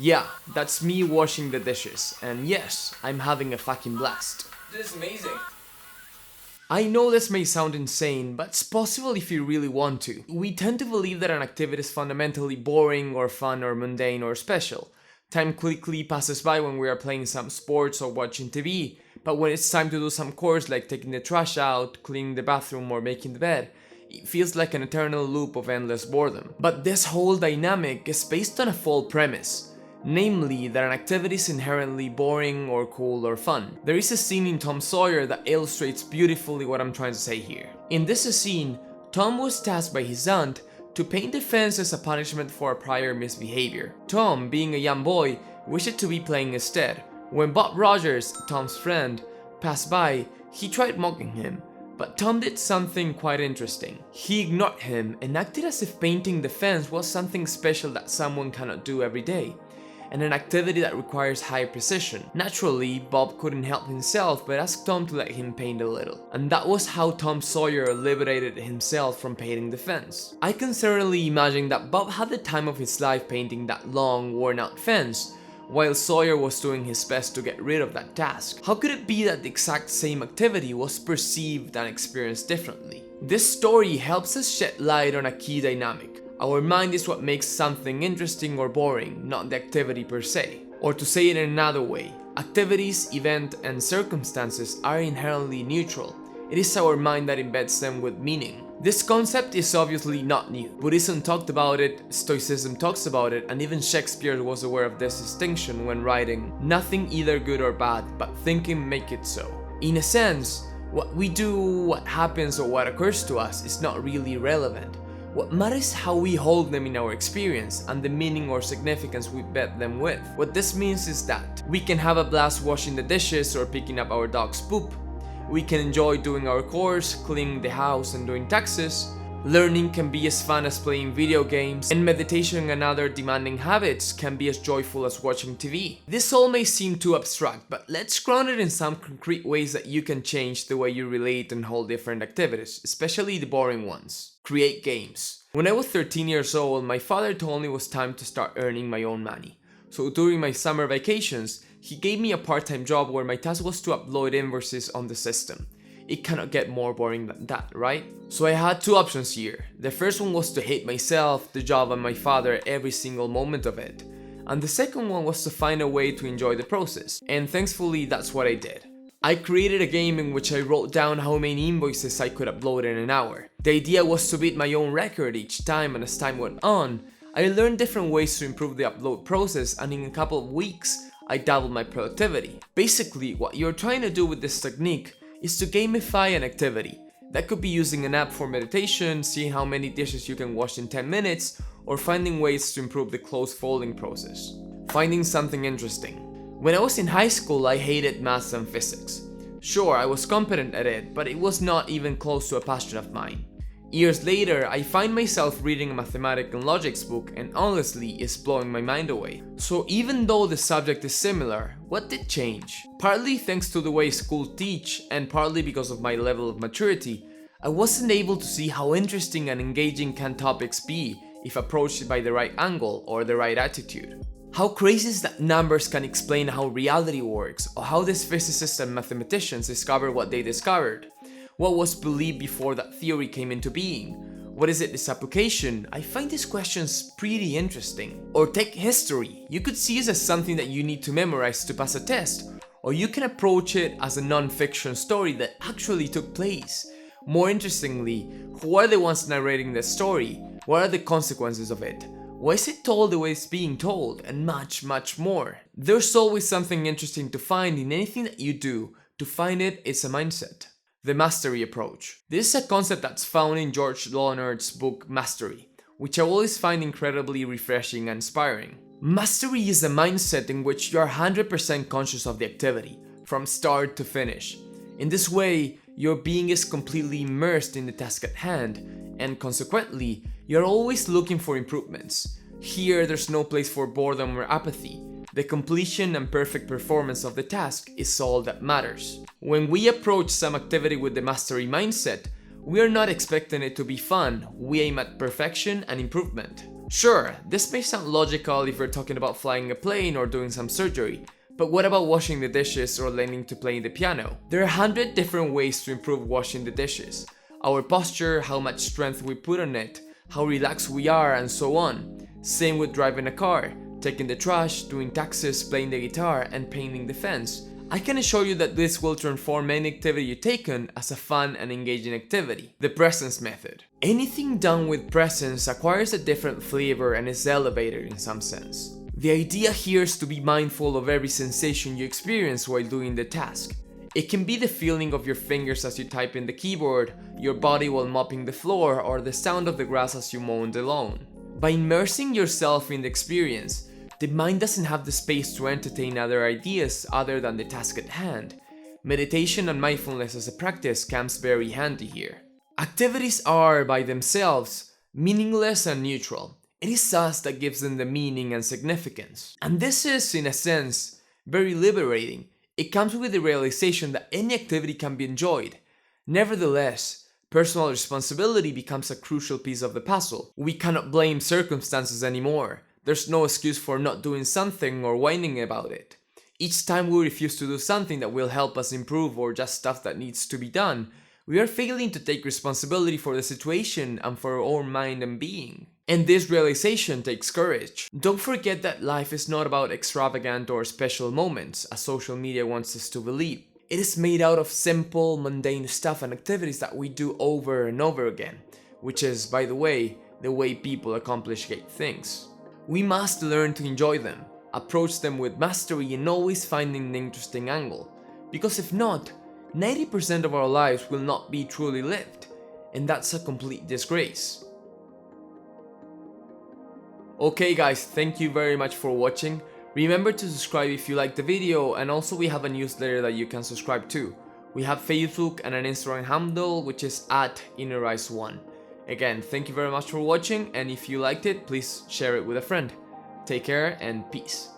Yeah, that's me washing the dishes, and yes, I'm having a fucking blast. This is amazing. I know this may sound insane, but it's possible if you really want to. We tend to believe that an activity is fundamentally boring or fun or mundane or special. Time quickly passes by when we are playing some sports or watching TV, but when it's time to do some chores like taking the trash out, cleaning the bathroom or making the bed, it feels like an eternal loop of endless boredom. But this whole dynamic is based on a false premise. Namely, that an activity is inherently boring or cool or fun. There is a scene in Tom Sawyer that illustrates beautifully what I'm trying to say here. In this scene, Tom was tasked by his aunt to paint the fence as a punishment for a prior misbehavior. Tom, being a young boy, wished to be playing instead. When Bob Rogers, Tom's friend, passed by, he tried mocking him, but Tom did something quite interesting. He ignored him and acted as if painting the fence was something special that someone cannot do every day, and an activity that requires high precision. Naturally, Bob couldn't help himself but asked Tom to let him paint a little. And that was how Tom Sawyer liberated himself from painting the fence. I can certainly imagine that Bob had the time of his life painting that long, worn-out fence, while Sawyer was doing his best to get rid of that task. How could it be that the exact same activity was perceived and experienced differently? This story helps us shed light on a key dynamic. Our mind is what makes something interesting or boring, not the activity per se. Or to say it in another way, activities, events, and circumstances are inherently neutral. It is our mind that embeds them with meaning. This concept is obviously not new. Buddhism talked about it, Stoicism talks about it, and even Shakespeare was aware of this distinction when writing, "Nothing either good or bad, but thinking make it so." In a sense, what we do, what happens, or what occurs to us is not really relevant. What matters is how we hold them in our experience and the meaning or significance we bet them with. What this means is that we can have a blast washing the dishes or picking up our dog's poop. We can enjoy doing our chores, cleaning the house and doing taxes. Learning can be as fun as playing video games, and meditation and other demanding habits can be as joyful as watching TV. This all may seem too abstract, but let's ground it in some concrete ways that you can change the way you relate and hold different activities, especially the boring ones. Create games. When I was 13 years old, my father told me it was time to start earning my own money. So during my summer vacations, he gave me a part-time job where my task was to upload invoices on the system. It cannot get more boring than that, right? So I had two options here. The first one was to hate myself, the job, and my father every single moment of it. And the second one was to find a way to enjoy the process. And thankfully, that's what I did. I created a game in which I wrote down how many invoices I could upload in an hour. The idea was to beat my own record each time, and as time went on, I learned different ways to improve the upload process, and in a couple of weeks, I doubled my productivity. Basically, what you're trying to do with this technique is to gamify an activity. That could be using an app for meditation, seeing how many dishes you can wash in 10 minutes, or finding ways to improve the clothes folding process. Finding something interesting. When I was in high school, I hated maths and physics. Sure, I was competent at it, but it was not even close to a passion of mine. Years later, I find myself reading a mathematics and logics book, and honestly, it's blowing my mind away. So even though the subject is similar, what did change? Partly thanks to the way school teach, and partly because of my level of maturity, I wasn't able to see how interesting and engaging can topics be if approached by the right angle or the right attitude. How crazy is that numbers can explain how reality works, or how these physicists and mathematicians discovered what they discovered? What was believed before that theory came into being? What is its application? I find these questions pretty interesting. Or take history. You could see it as something that you need to memorize to pass a test, or you can approach it as a non-fiction story that actually took place. More interestingly, who are the ones narrating the story? What are the consequences of it? Why is it told the way it's being told? And much, much more. There's always something interesting to find in anything that you do. To find it, it's a mindset. The mastery approach. This is a concept that's found in George Leonard's book Mastery, which I always find incredibly refreshing and inspiring. Mastery is a mindset in which you are 100% conscious of the activity, from start to finish. In this way, your being is completely immersed in the task at hand, and consequently, you're always looking for improvements. Here, there's no place for boredom or apathy. The completion and perfect performance of the task is all that matters. When we approach some activity with the mastery mindset, we are not expecting it to be fun, we aim at perfection and improvement. Sure, this may sound logical if you're talking about flying a plane or doing some surgery, but what about washing the dishes or learning to play the piano? There are 100 different ways to improve washing the dishes. Our posture, how much strength we put on it, how relaxed we are, and so on. Same with driving a car, taking the trash, doing taxes, playing the guitar, and painting the fence. I can assure you that this will transform any activity you take on as a fun and engaging activity. The presence method. Anything done with presence acquires a different flavor and is elevated in some sense. The idea here is to be mindful of every sensation you experience while doing the task. It can be the feeling of your fingers as you type in the keyboard, your body while mopping the floor, or the sound of the grass as you mow the lawn. By immersing yourself in the experience, the mind doesn't have the space to entertain other ideas other than the task at hand. Meditation and mindfulness as a practice comes very handy here. Activities are, by themselves, meaningless and neutral. It is us that gives them the meaning and significance. And this is, in a sense, very liberating. It comes with the realization that any activity can be enjoyed. Nevertheless, personal responsibility becomes a crucial piece of the puzzle. We cannot blame circumstances anymore. There's no excuse for not doing something or whining about it. Each time we refuse to do something that will help us improve or just stuff that needs to be done, we are failing to take responsibility for the situation and for our own mind and being. And this realization takes courage. Don't forget that life is not about extravagant or special moments, as social media wants us to believe. It is made out of simple, mundane stuff and activities that we do over and over again, which is, by the way people accomplish great things. We must learn to enjoy them, approach them with mastery, and always finding an interesting angle. Because if not, 90% of our lives will not be truly lived, and that's a complete disgrace. Okay guys, thank you very much for watching. Remember to subscribe if you liked the video, and also we have a newsletter that you can subscribe to. We have Facebook and an Instagram handle, which is @Inerize1. Again, thank you very much for watching, and if you liked it, please share it with a friend. Take care and peace.